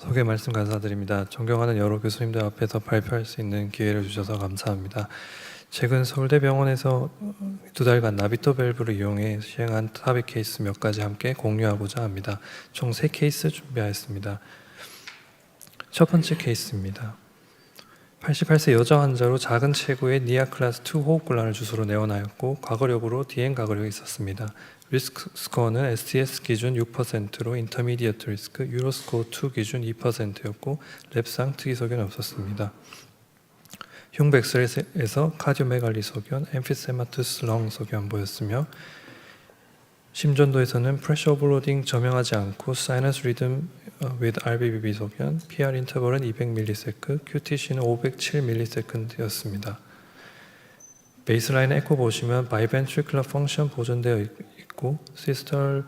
소개 말씀 감사드립니다. 존경하는 여러 교수님들 앞에서 발표할 수 있는 기회를 주셔서 감사합니다. 최근 서울대병원에서 2달간 나비토 밸브를 이용해 시행한 탑입 케이스 몇 가지 함께 공유하고자 합니다. 총 3케이스 준비하였습니다. 첫 번째 케이스입니다. 88세 여자 환자로 작은 체구의 니아 클래스 2 호흡곤란을 주소로 내원하였고 과거력으로 DN 과거력이 있었습니다. 리스크 스코어는 STS 기준 6%로 인터미디어트 리스크, 유로스코어 2 기준 2%였고 랩상 특이 소견은 없었습니다. 흉백스에서 카디오메갈리 소견, 엠피세마투스 렁 소견 보였으며 심전도에서는 프레셔 오버로딩 저명하지 않고 사이너스 리듬 with RBBB 소견, PR 인터벌은 200ms, QTC는 507ms였습니다. 베이스라인 에코 보시면 바이벤트리클러 펑션 보존되어 있고 시스톨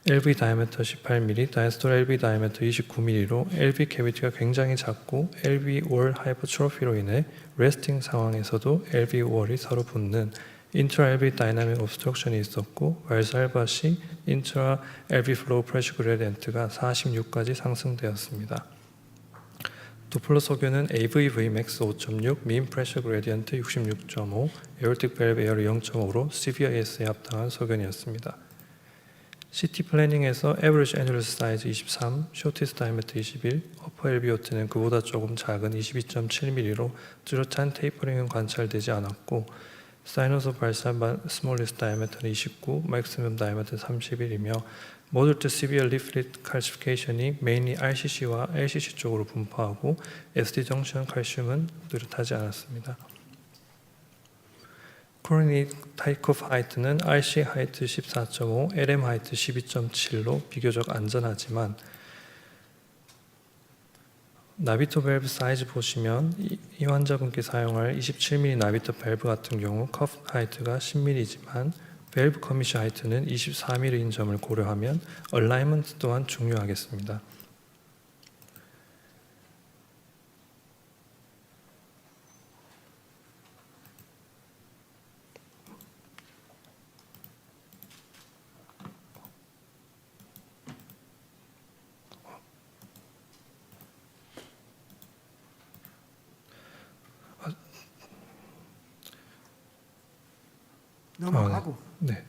LV 다이아미터 18mm, 다이스톨 LV 다이아미터 29mm로 LV 캐비티가 굉장히 작고 LV 월 하이퍼트로피로 인해 레스팅 상황에서도 LV 월이 서로 붙는 인트라 LV 다이나믹 옵스트럭션이 있었고 왈살바 시 인트라 LV 플로우 프레셔 그레디언트가 46까지 상승되었습니다. 도플러 소견은 AVV 맥스 5.6, 민 프레셔 그레디언트 66.5, 에어틱 밸브 에어 0.5로 시비어 AS에 합당한 소견이었습니다. CT 플래닝에서 Average Annulus Size 23, Shortest Diameter 21, Upper LVOT는 그보다 조금 작은 22.7mm로 뚜렷한 테이퍼링은 관찰되지 않았고 사이너소 발산 Smallest Diameter는 29, Maximum Diameter 31이며 Moderate Severe Leaflet Calcification이 mainly RCC와 LCC 쪽으로 분포하고 SD 정션 칼슘은 뚜렷하지 않았습니다. Coronary Takeoff Height는 RC Height 14.5, LM Height 12.7로 비교적 안전하지만 나비토 밸브 사이즈 보시면 이 환자분께 사용할 27mm 나비토 밸브 같은 경우 커프 하이트가 10mm이지만 밸브 커미션 하이트는 24mm인 점을 고려하면 얼라이먼트 또한 중요하겠습니다. 넘어가고. 네.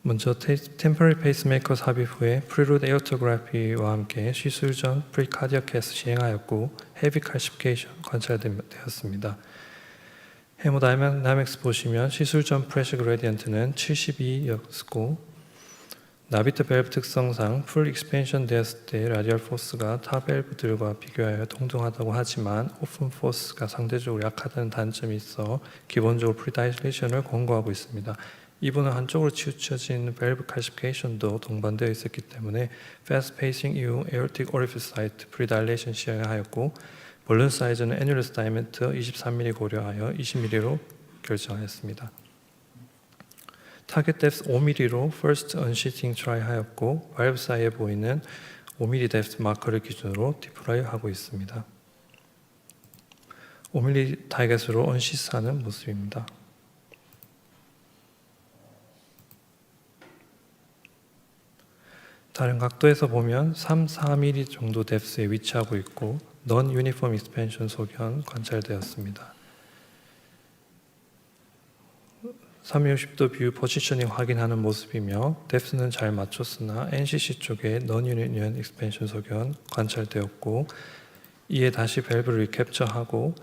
먼저 템포럴 페이스메이커 삽입 후에 프리루드 에어토그래피와 함께 시술 전 프리카디어 캐스 시행하였고 헤비 칼시피케이션 관찰되었습니다. 헤모다이나믹스 보시면 시술 전 프레셔 그레디언트는 72였고 나비트 밸브 특성상 풀 익스펜션 되었을 때 라디얼 포스가 타 밸브들과 비교하여 동등하다고 하지만 오픈 포스가 상대적으로 약하다는 단점이 있어 기본적으로 프리다이레이션을 권고하고 있습니다. 이분은 한쪽으로 치우쳐진 밸브 칼시피케이션도 동반되어 있었기 때문에 패스트 페이싱 이후 에어틱 오리피스 사이트 프리다일레이션 시행하였고 볼륨 사이즈는 애뉴러스 다이아미터 23mm 고려하여 20mm로 결정하였습니다. 타겟 뎁스 5mm로 first unsheathing try 하였고 밸브 사이에 보이는 5mm 뎁스 마커를 기준으로 디플라이 하고 있습니다. 5mm 타겟으로 언시스하는 모습입니다. 다른 각도에서 보면 3, 4mm 정도 뎁스에 위치하고 있고 넌 유니폼 익스펜션 소견 관찰되었습니다. 360도 뷰 포지셔닝 확인하는 모습이며 뎁스는 잘 맞췄으나 NCC 쪽에 넌 유니언 익스펜션 소견 관찰되었고 이에 다시 밸브를 리캡처하고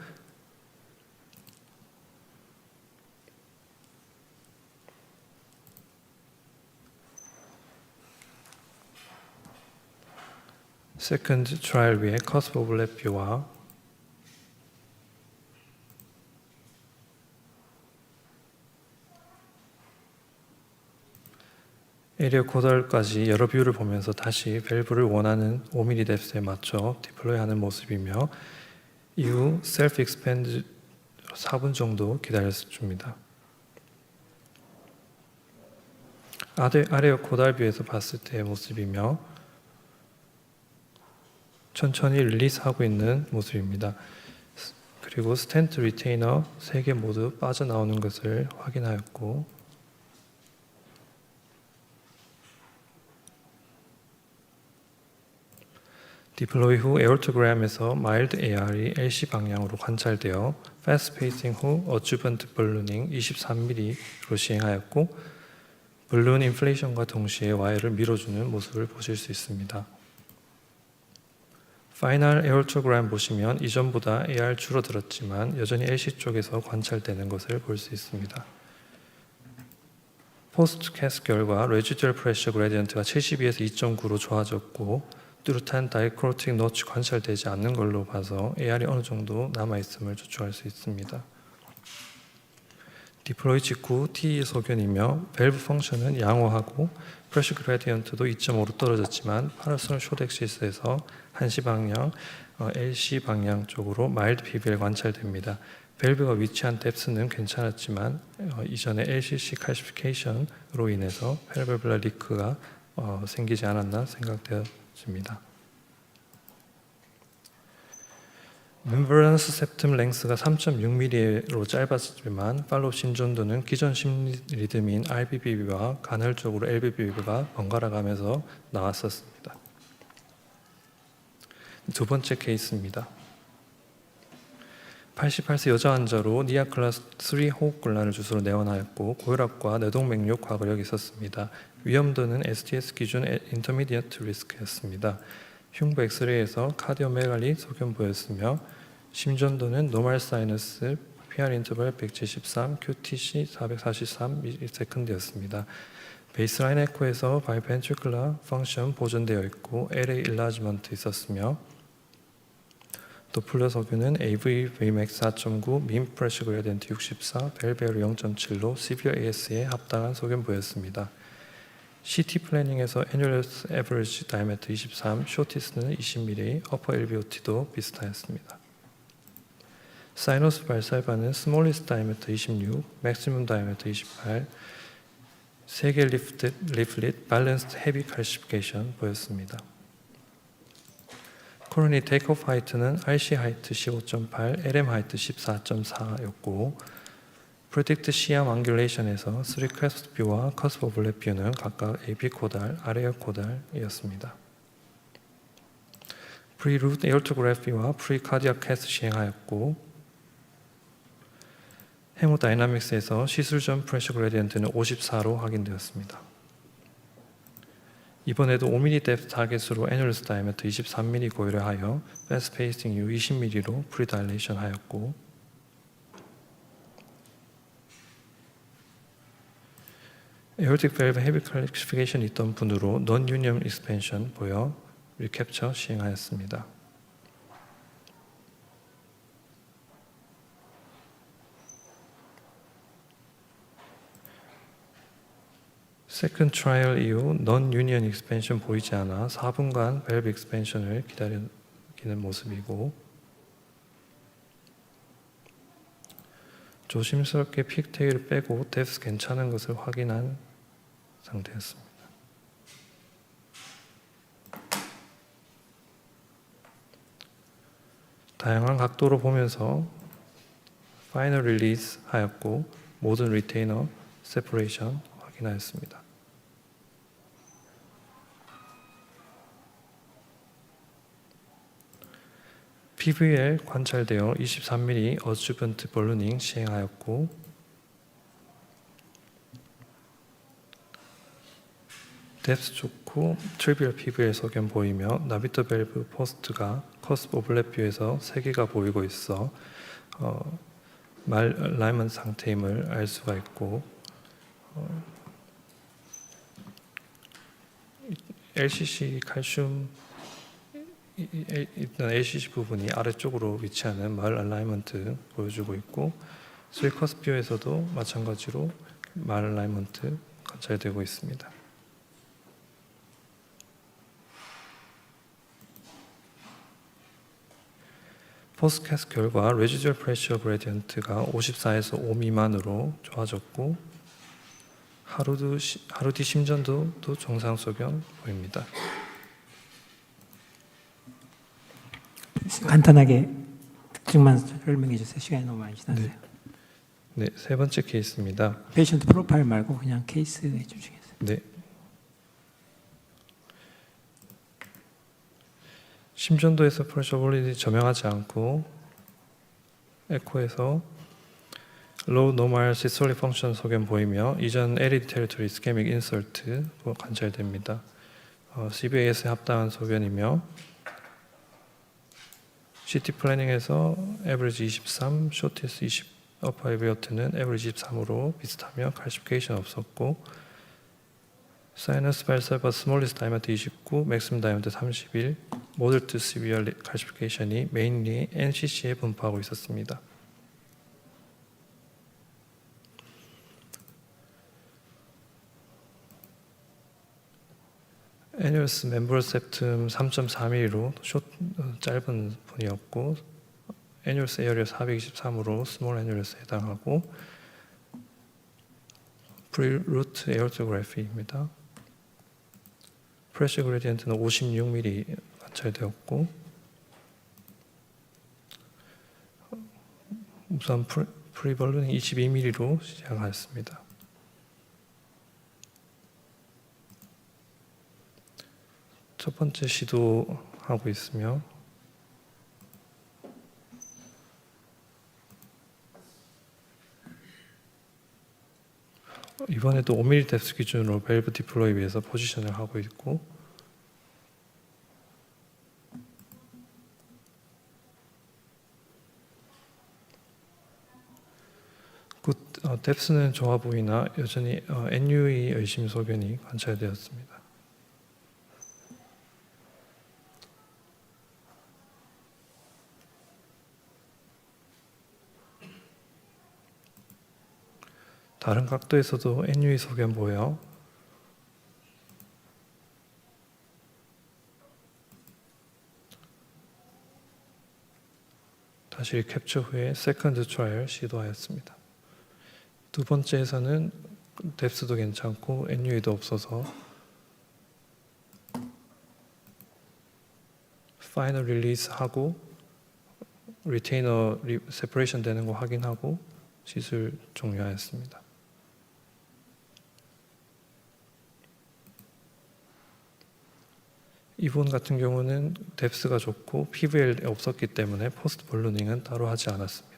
세컨드 트라이얼 위에 커스프 오버랩 뷰와 에리어 코덜까지 여러 뷰를 보면서 다시 밸브를 원하는 5mm 뎁스에 맞춰 디플로이하는 모습이며 이후 셀프 익스펜드 4분 정도 기다려줍니다. 아래어 코달 뷰에서 봤을 때의 모습이며 천천히 릴리스하고 있는 모습입니다. 그리고 스텐트 리테이너 3개 모두 빠져나오는 것을 확인하였고 디플로이 후 에어토그램에서 마일드 AR이 LC 방향으로 관찰되어 패스트 페이싱 후 어주번트 발루닝 23mm로 시행하였고 발룬 인플레이션과 동시에 와이어를 밀어주는 모습을 보실 수 있습니다. 파이널 에어토그램 보시면 이전보다 AR 줄어들었지만 여전히 LC 쪽에서 관찰되는 것을 볼 수 있습니다. 포스트 캐스 결과 레지듀얼 프레셔 그레디언트가 72에서 2.9로 좋아졌고 뚜렷한 다이크로틱 노치 관찰되지 않는 걸로 봐서 AR이 어느 정도 남아있음을 추측할 수 있습니다. 디플로이 직후 TE 소견이며 밸브 펑션은 양호하고 프레셔 그레디언트도 2.5로 떨어졌지만 파라솔 쇼덱시스에서 한시 방향, LC 방향 쪽으로 마일드 PBL 관찰됩니다. 밸브가 위치한 뎁스는 괜찮았지만 이전에 LCC 칼시피케이션으로 인해서 밸브블라 리크가 생기지 않았나 생각되어집니다. 멤브런스 septum 랭스가 3.6mm로 짧았지만 팔로우 심전도는 기존 심리듬인 RBBB와 간헐적으로 LBBB가 번갈아 가면서 나왔었습니다. 두 번째 케이스입니다. 88세 여자 환자로 니아 클래스 3 호흡곤란을 주소로 내원하였고 고혈압과 뇌동맥류 과거력이 있었습니다. 위험도는 STS 기준 인터미디어트 리스크였습니다. 흉부 엑스레이에서 카디오메갈리 소견 보였으며 심전도는 노멀 사이너스 PR 인터벌 173, QTC 443ms였습니다. 베이스라인 에코에서 바이벤트리큘러 펑션 보존되어 있고 LA 일라지먼트 있었으며 도플러 소견은 AV Vmax 4.9, 민 프레셔 그레디언트 64, 벨베르 0.7로 시비어 AS에 합당한 소견 보였습니다. CT 플래닝에서 애뉴얼스 에버리지 다이아메터 23, 쇼티스는 20mm, 어퍼 LVOT도 비슷하였습니다. 사이너스 발살반은 스몰리스 다이아메터 26, 맥시멈 다이아메터 28, 세개 리플릿, 밸런스드 헤비 칼시피케이션 보였습니다. 코로니 테이크오프 하이트는 RC 하이트 15.8, LM 하이트 14.4였고 프리딕트 시암 앙귤레이션에서 3 크레스트 뷰와 커스프 오블렛 뷰는 각각 AP 코달, 아레어 코달이었습니다. 프리 루트 에어토그래피와 프리 카디악 캐스 시행하였고 헤모다이나믹스에서 시술 전 프레셔 그레디언트는 54로 확인되었습니다. 이번에도 5mm 뎁스 타겟으로 애뉴얼스 다이아메터 23mm 고려하여 패스트 페이싱 이후 20mm로 프리다일레이션 하였고 에어틱 밸브 헤비 클래시피케이션이 있던 분으로 non union expansion 보여 리캡처 시행하였습니다. 세컨드 트라이얼 이후 non-union expansion 보이지 않아 4분간 밸브 expansion을 기다리는 모습이고 조심스럽게 픽테일을 빼고 뎁스 괜찮은 것을 확인한 상태였습니다. 다양한 각도로 보면서 파이널 릴리즈 하였고 모든 리테이너 세퍼레이션 확인하였습니다. PVL 관찰되어 23mm 어주번트 발루닝 시행하였고 뎁스 좋고 트리비얼 PVL 소견 보이며 나비터 밸브 포스트가 커스프 오블렛 뷰에서 3개가 보이고 있어 말 라이먼 상태임을 알 수가 있고 LCC 칼슘 일단 LCC 부분이 아래쪽으로 위치하는 말 얼라이먼트 보여주고 있고 스위커스 뷰에서도 마찬가지로 말 얼라이먼트 관찰되고 있습니다. 포스트캐스 결과 레지듀얼 프레셔 그레디언트가 54에서 5 미만으로 좋아졌고 하루 뒤 심전도도 정상 소견 보입니다. 간단하게 특징만 설명해 주세요. 시간이 너무 많이 지났어요. 네, 세 번째 케이스입니다. 페이션트 프로파일 말고 그냥 케이스에 집중해서. 네. 심전도에서 프레셔 볼리디 저명하지 않고 에코에서 low normal systolic function 소견 보이며 이전 LED territory ischemic insert 관찰됩니다. CVAS에 합당한 소견이며 CT 플래닝에서 average 23, shortest 20, upper elevation average 23으로 비슷하며 calcification 없었고 sinus valsalva smallest diameter 29, maximum diameter 31, moderate to severe calcification이 mainly NCC에 분포하고 있었습니다. 애뉴어스 멤브럴 septum 3.4mm로 짧은 분이었고 애뉴어스 에어리어 423으로 스몰 애뉴어스에 해당하고 프리루트 에어토그래피입니다. 프레셔 그레디언트는 56mm 관찰되었고 우선 프리벌룬이 22mm로 시작하였습니다. 첫 번째 시도하고 있으며 이번에도 5mm 뎁스 기준으로 밸브 디플로이에 비해서 포지션을 하고 있고 뎁스는 좋아 보이나 여전히 NUE 의심 소견이 관찰되었습니다. 다른 각도에서도 NUE 소견 보여 다시 캡처 후에 세컨드 트라이얼 시도하였습니다. 두 번째에서는 뎁스도 괜찮고 NUE도 없어서 파이널 릴리즈 하고 리테이너 세퍼레이션 되는 거 확인하고 시술 종료하였습니다. 이분 같은 경우는 뎁스가 좋고 PVL 없었기 때문에 포스트 볼루닝은 따로 하지 않았습니다.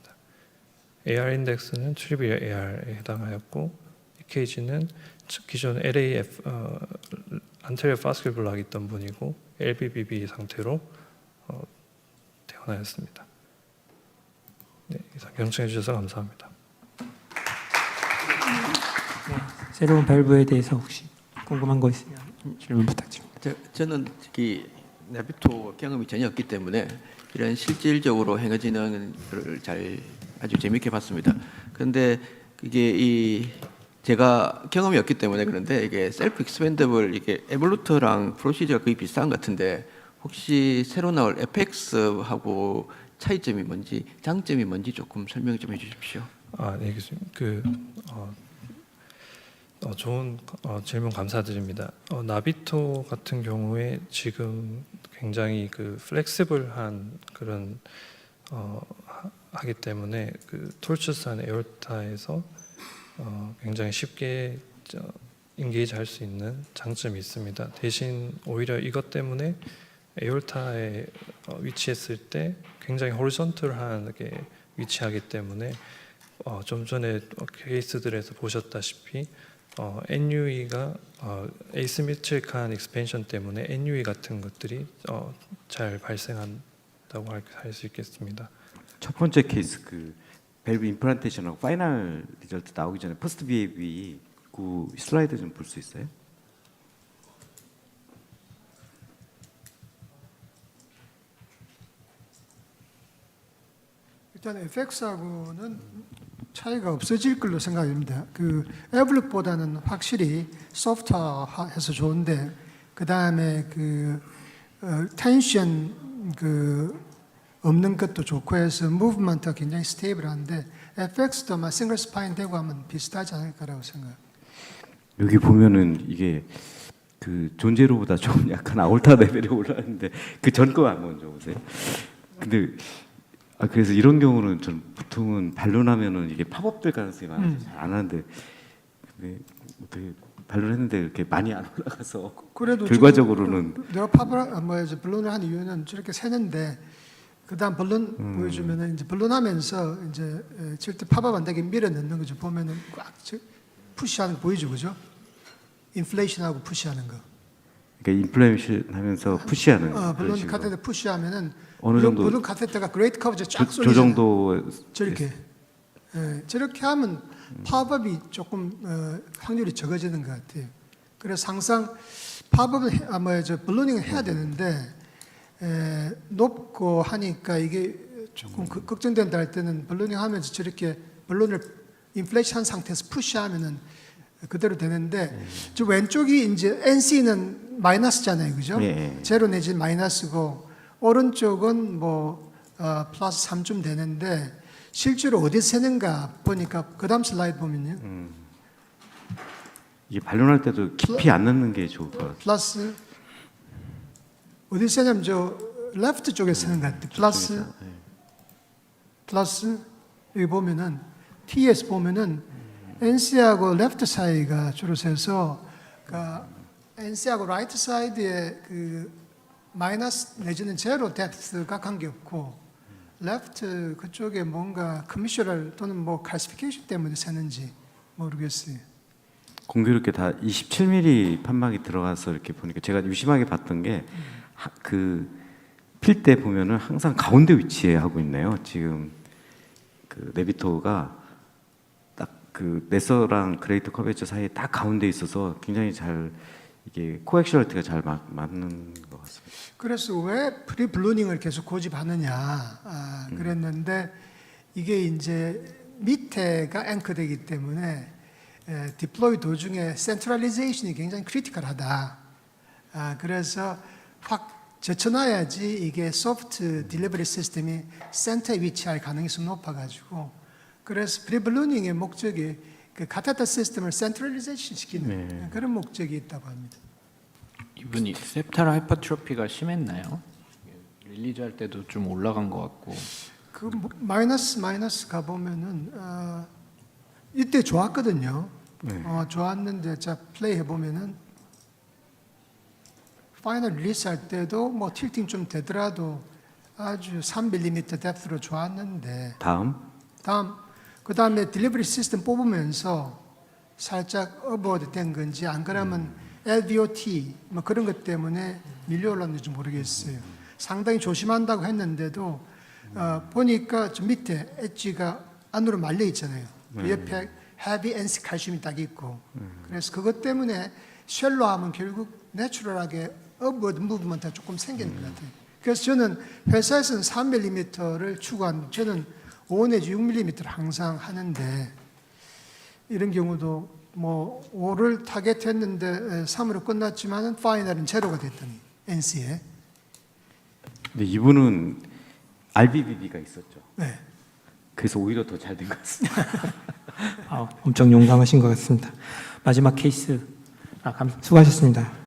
AR 인덱스는 트리비얼 AR에 해당하였고 EKG는 기존 LAF 안테리어 파스큘 블락이 있던 분이고 LBBB 상태로 태어나였습니다. 네, 이상 경청해 주셔서 감사합니다. 네, 새로운 밸브에 대해서 혹시 궁금한 거 있으면 질문 부탁드립니다. 저는 특히 나비토 경험이 전혀 없기 때문에 이런 실질적으로 행해지는 걸 아주 재밌게 봤습니다. 그런데 이게 제가 경험이 없기 때문에 그런데 이게 셀프 익스펜더블 이게 에볼루터랑 프로시저가 거의 비슷한 것 같은데 혹시 새로 나올 FX하고 차이점이 뭔지 장점이 뭔지 조금 설명 좀 해주십시오. 네, 좋은 질문 감사드립니다. 나비토 같은 경우에 지금 굉장히 플렉시블한 그런 하기 때문에 톨추스한 에어타에서 굉장히 쉽게 인게이지 할 수 있는 장점이 있습니다. 대신 오히려 이것 때문에 에어타에 위치했을 때 굉장히 호리존털하게 위치하기 때문에 좀 전에 케이스들에서 보셨다시피 NUE가 에이시메트릭한 익스펜션 때문에 NUE 같은 것들이 잘 발생한다고 할 수 있겠습니다. 첫 번째 케이스 밸브 임플란테이션하고 파이널 리절트 나오기 전에 퍼스트 비헤이비 그 슬라이드 좀 볼 수 있어요? 일단 FX하고는 차이가 없어질 걸로 생각합니다. 에블룩보다는 확실히 소프트해서 좋은데 그 다음에 텐션 없는 것도 좋고 해서 무브먼트가 굉장히 스테이블한데 FX도 아마 싱글 스파인 되고 하면 비슷하지 않을까라고 생각합니다. 여기 보면은 이게 존제로보다 좀 약간 아울타 레벨에 올라왔는데 그 전 거만 먼저 보세요. 근데 그래서 이런 경우는 전 보통은 반론하면은 이게 팝업될 가능성이 많아서 잘 안 하는데 근데 어떻게 발론했는데 이렇게 많이 안 올라가서 그래도 결과적으로는 지금 내가 팝을 뭐지 블론을 한 이유는 저렇게 세는데 그다음 블론 보여주면은 이제 블론하면서 이제 칠 때 팝업 안 되게 밀어 넣는 거죠. 보면은 꽉 푸시하는 거 보이죠, 그죠? 인플레이션하고 푸시하는 거. 그러니까 인플레이션 하면서 푸시하는 그런 블론 식으로. 카테터 푸시하면은 어느 정도 블론 카테터가 그레이트 커버지 쫙 저 쏠리잖아요. 정도 저렇게 저렇게 하면 팝업이 조금 확률이 적어지는 것 같아요. 그래서 항상 팝업을 블로닝을 해야 되는데 높고 하니까 이게 조금 걱정된다 할 때는 블로닝 하면서 저렇게 블론을 인플레이션 상태에서 푸시하면은 그대로 되는데 저 왼쪽이 이제 NC는 마이너스잖아요, 그죠? 예. 제로 내지 마이너스고 오른쪽은 뭐 플러스 3쯤 되는데 실제로 어디 세는가 보니까 그 다음 슬라이드 보면요. 이게 발론할 때도 깊이 안 넣는 게 좋을 것 같아요. 플러스 어디 세냐면 저 레프트 쪽에 세는 것 같아요. 플러스 저쪽에서, 예. 플러스 여기 보면은 TS 보면은 NC하고 레프트 사이가 주로 세서 그러니까 NC하고 라이트 사이드에 그 마이너스 내지는 제로 뎁스가 관계없고 레프트 그쪽에 뭔가 커미셔럴 또는 뭐 클래시피케이션 때문에 세는지 모르겠어요. 공교롭게 다 27mm 판막이 들어가서 이렇게 보니까 제가 유심하게 봤던 게 그 필 때 보면은 항상 가운데 위치에 하고 있네요. 지금 그 네비토가 딱 그 네서랑 그레이트 커베처 사이에 딱 가운데 있어서 굉장히 잘 이게 코액슈얼티가 잘 맞는 것 같습니다. 그래서 왜 프리블루닝을 계속 고집하느냐 그랬는데 이게 이제 밑에가 앵커되기 때문에 디플로이 도중에 센트럴리제이션이 굉장히 크리티컬하다. 그래서 확 젖혀놔야지 이게 소프트 딜리버리 시스템이 센터에 위치할 가능성이 높아가지고 그래서 프리블루닝의 목적이 그 카테터 시스템을 센트럴리제이션 시키는 그런 목적이 있다고 합니다. 이분이 septal 하이퍼트로피가 심했나요? 릴리즈 할 때도 좀 올라간 것 같고. 그 마이너스 가 보면은 이때 좋았거든요. 좋았는데 자 플레이 해보면은 파이널 릴리스 할 때도 뭐 틸팅 좀 되더라도 아주 3mm 뎁스로 좋았는데 다음 그 다음에 딜리버리 시스템 뽑으면서 살짝 어버드 된 건지 안 그러면 LVOT 뭐 그런 것 때문에 밀려 올랐는지 모르겠어요. 상당히 조심한다고 했는데도 보니까 저 밑에 엣지가 안으로 말려 있잖아요. 그 옆에 헤비 NC 칼슘이 딱 있고 그래서 그것 때문에 쉘로 하면 결국 내추럴하게 업워드 무브먼트가 조금 생기는 것 같아요. 그래서 저는 회사에서는 3mm를 추구한 저는 5 내지 6mm를 항상 하는데 이런 경우도 뭐 5를 타겟했는데 3으로 끝났지만은 파이널은 제로가 됐더니 NC에 근데 이분은 RBBB가 있었죠. 네. 그래서 오히려 더 잘 된 것 같습니다. 엄청 용감하신 것 같습니다. 마지막 케이스 수고하셨습니다.